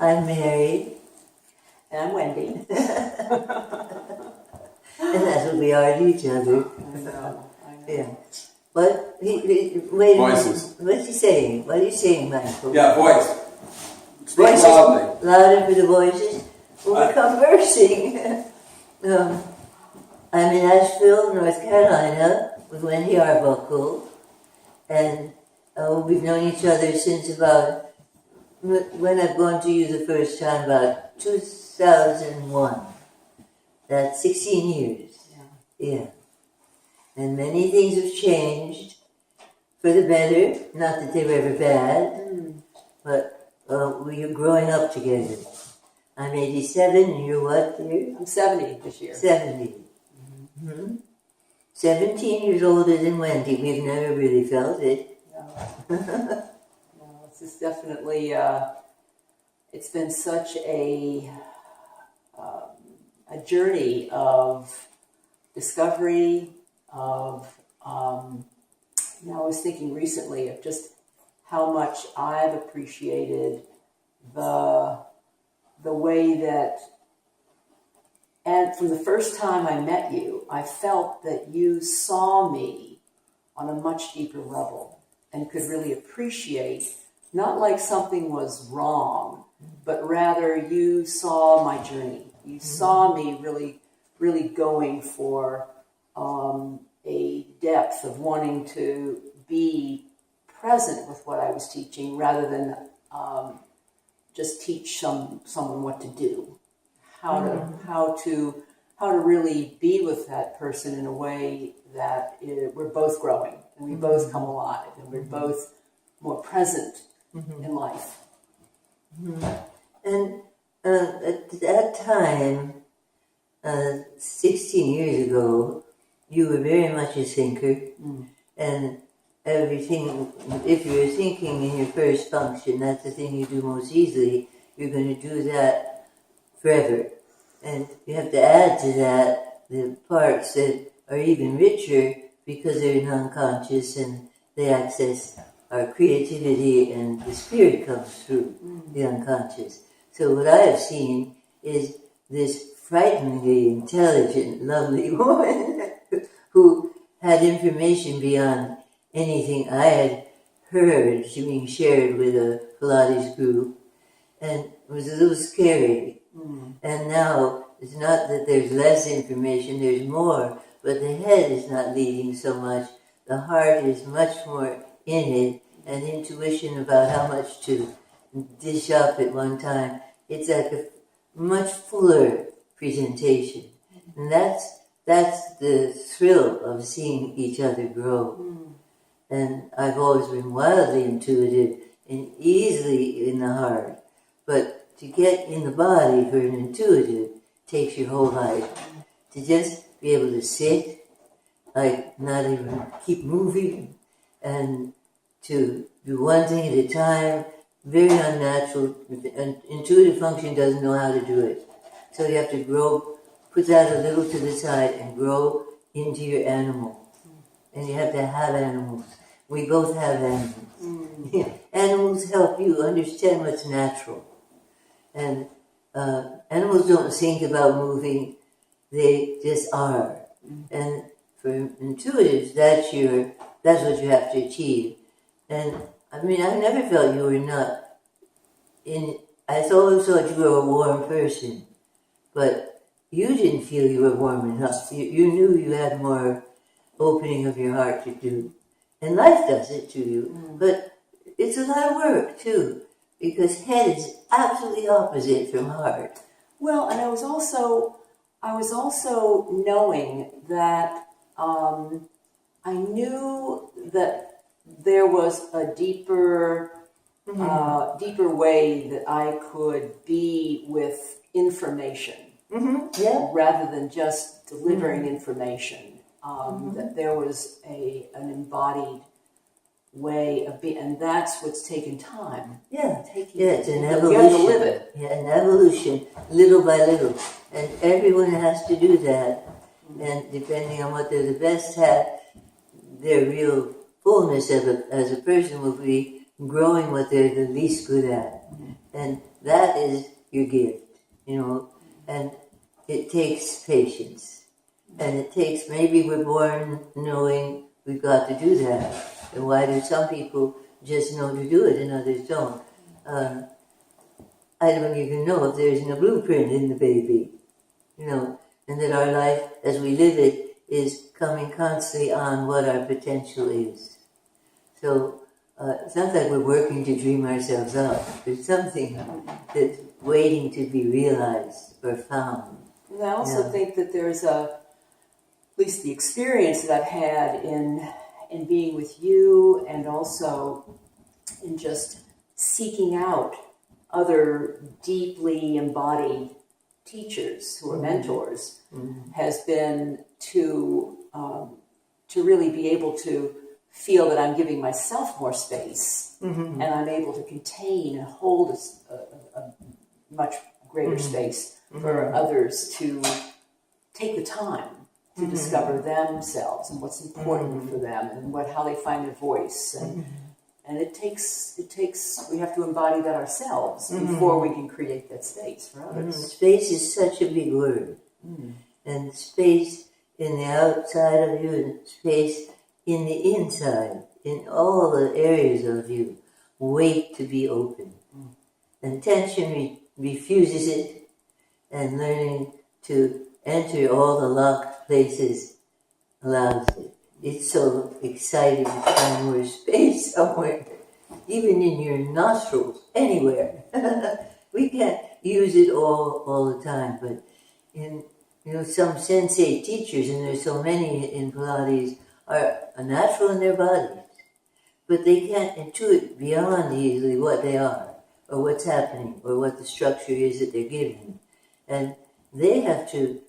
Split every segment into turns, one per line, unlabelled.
I'm Mary.
And I'm Wendy.
And that's what we are to each other.
I know.
Yeah. But, wait a
Voices.
minute. What's he saying? What are you saying, Michael?
Yeah, voice. Speak
Voices?
loudly.
Louder for the voices? Well, we're conversing. I'm in Asheville, North Carolina, with Wendy Arbuckle. And we've known each other since about, when I've gone to you the first time, about 2001. That's 16 years. Yeah. And many things have changed for the better. Not that they were ever bad, but we are growing up together. I'm 87, and you're what, dear?
I'm 70 this year.
70. Mm-hmm. 17 years older than Wendy. We've never really felt it.
No, this is definitely, it's been such a journey of discovery, of, I was thinking recently of just how much I've appreciated the way that, and from the first time I met you, I felt that you saw me on a much deeper level and could really appreciate, not like something was wrong, but rather you saw my journey. You saw me really, really going for a depth of wanting to be present with what I was teaching rather than just teach someone what to do, how to really be with that person in a way that we're both growing and we both come alive and we're both more present in life.
And at that time, 16 years ago, you were very much a thinker, and everything, if you're thinking in your first function, that's the thing you do most easily, you're going to do that forever. And you have to add to that the parts that are even richer because they're non-conscious and they access our creativity and the spirit comes through the unconscious. So what I have seen is this frighteningly intelligent, lovely woman who had information beyond anything I had heard being shared with a Pilates group, and it was a little scary. And now it's not that there's less information, there's more, but the head is not leading so much. The heart is much more in it, and intuition about how much to dish up at one time. It's like a much fuller presentation. And that's the thrill of seeing each other grow. And I've always been wildly intuitive and easily in the heart. But to get in the body for an intuitive takes your whole life. To just be able to sit, like not even keep moving, and to do one thing at a time, very unnatural. An intuitive function doesn't know how to do it. So you have to grow, put that a little to the side and grow into your animal. And you have to have animals. We both have animals. Animals help you understand what's natural. And animals don't think about moving, they just are. And for intuitives, that's what you have to achieve. And I mean, I never felt you were not I always thought you were a warm person, but you didn't feel you were warm enough. You knew you had more opening of your heart to do. And life does it to you. But it's a lot of work, too, because head is absolutely opposite from heart.
Well, and I was also knowing that I knew that there was a deeper way that I could be with information rather than just delivering information. That there was an embodied way of being, and that's what's taken time.
It's an evolution.
You have to live it.
Yeah, an evolution, little by little. And everyone has to do that. And depending on what they're the best at, their real fullness as a person will be growing what they're the least good at. And that is your gift, and it takes patience. And it takes, maybe we're born knowing we've got to do that. And why do some people just know to do it and others don't? I don't even know if there's no blueprint in the baby, and that our life as we live it is coming constantly on what our potential is. So it's not that we're working to dream ourselves up. There's something that's waiting to be realized or found.
And I also think that there's at least the experience that I've had in being with you, and also in just seeking out other deeply embodied teachers who are mentors, has been to really be able to feel that I'm giving myself more space, and I'm able to contain and hold a much greater space for others to take the time to discover themselves and what's important for them, and how they find their voice. And it takes we have to embody that ourselves before we can create that space for others.
Space is such a big word. And space in the outside of you, and space in the inside, in all the areas of you, wait to be open. And tension refuses it, and learning to enter all the locked places allows it. It's so exciting to find more space somewhere, even in your nostrils, anywhere. We can't use it all the time, but in some sensei teachers, and there's so many in Pilates, are natural in their bodies, but they can't intuit beyond easily what they are, or what's happening, or what the structure is that they're given. And they have to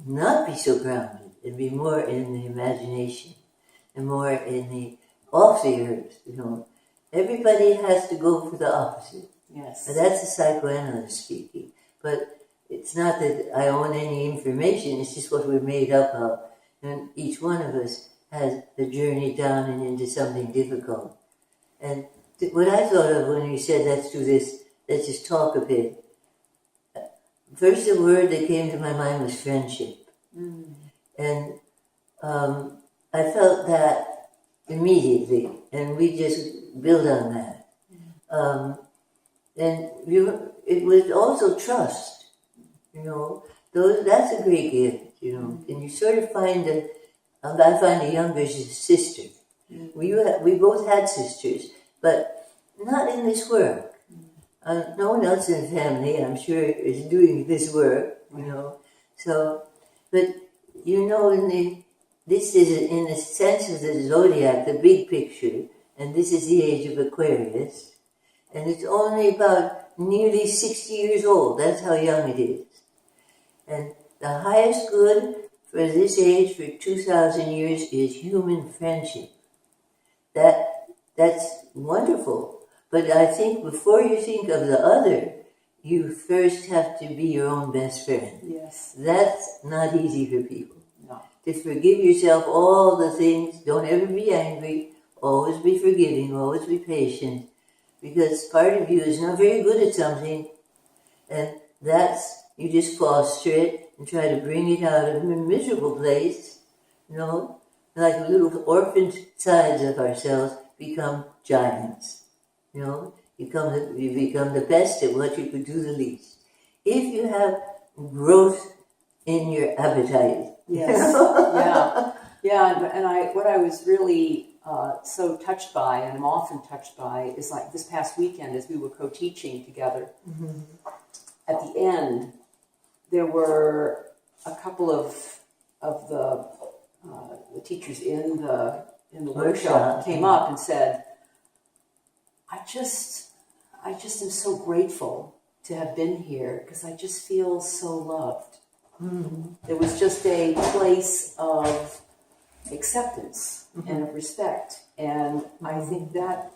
not be so grounded and be more in the imagination and more in the off the earth. Everybody has to go for the opposite.
Yes.
And that's the psychoanalyst speaking. But it's not that I own any information, it's just what we're made up of. And each one of us has a journey down and into something difficult. And what I thought of when you said, let's do this, let's just talk a bit. First, the word that came to my mind was friendship. And I felt that immediately, and we just build on that. And it was also trust, that's a great gift, and you sort of find I find a younger sister. We both had sisters, but not in this work. No one else in the family, I'm sure, is doing this work, So, but this is in the sense of the zodiac, the big picture, and this is the age of Aquarius, and it's only about nearly 60 years old. That's how young it is. And the highest good for this age, for 2,000 years, is human friendship. That's wonderful. But I think before you think of the other, you first have to be your own best friend.
Yes.
That's not easy for people.
No.
To forgive yourself all the things. Don't ever be angry. Always be forgiving. Always be patient. Because part of you is not very good at something. And you just foster it and try to bring it out of a miserable place. Like little orphan sides of ourselves become giants. You become the best at what you could do the least. If you have growth in your appetite.
Yes. And what I was really so touched by, and I'm often touched by, is like this past weekend as we were co-teaching together. At the end, there were a couple of the teachers in the workshop came up and said, I just am so grateful to have been here because I just feel so loved. There was just a place of acceptance and of respect, and I think that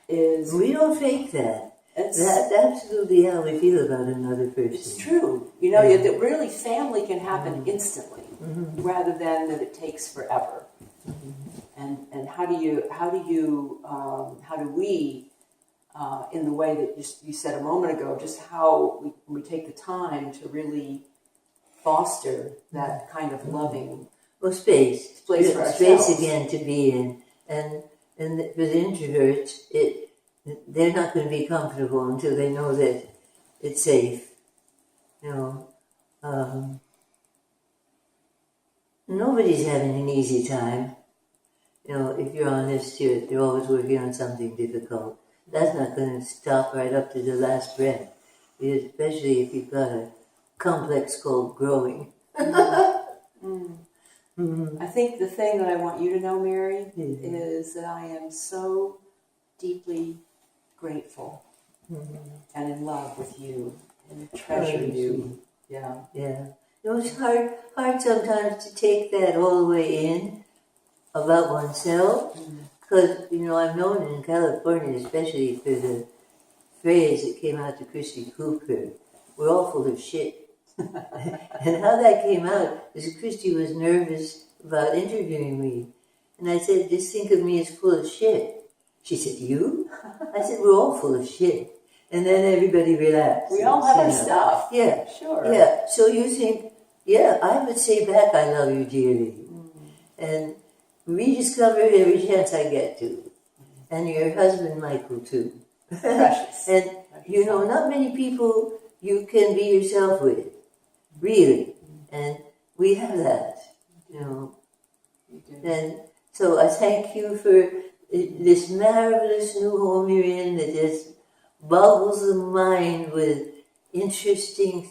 is...
We don't fake that. That's absolutely how we feel about another person.
It's true. That really family can happen instantly rather than that it takes forever. And how do we, in the way that you said a moment ago, just how we take the time to really foster that kind of loving
space
for ourselves.
Space again to be in, and with introverts, they're not going to be comfortable until they know that it's safe. Nobody's having an easy time. If you're honest, you're always working on something difficult. That's not going to stop right up to the last breath, especially if you've got a complex called growing.
I think the thing that I want you to know, Mary, is that I am so deeply grateful and in love with you and treasure you. Yeah.
It's hard sometimes to take that all the way in about oneself, because I'm known in California, especially for the phrase that came out to Christy Cooper, "We're all full of shit." And how that came out is Christy was nervous about interviewing me, and I said, "Just think of me as full of shit." She said, "You?" I said, "We're all full of shit." And then everybody relaxed.
We all have our stuff.
Yeah.
Sure.
Yeah. So you think, I would say back, "I love you dearly." And rediscover it every chance I get to. And your husband, Michael, too.
Precious.
And, not many people you can be yourself with. Really. And we have that,
You do.
And so I thank you for this marvelous new home you're in that just boggles the mind with interesting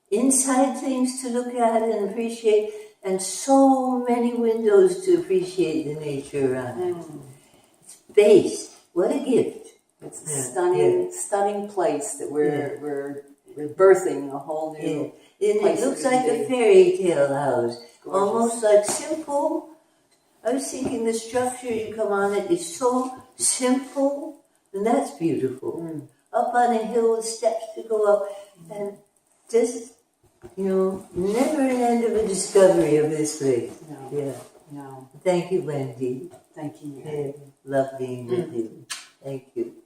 inside things to look at and appreciate, and so many windows to appreciate the nature around it. Space, what a gift.
It's a stunning place that we're birthing a whole new
And it looks like a fairy tale house.
Gorgeous.
Almost like simple. I was thinking the structure you come on it is so simple, and that's beautiful. Up on a hill with steps to go up, and just, never an end of a discovery of this place.
No.
Thank you, Wendy.
Thank you, Mary.
Love being with you. Thank you.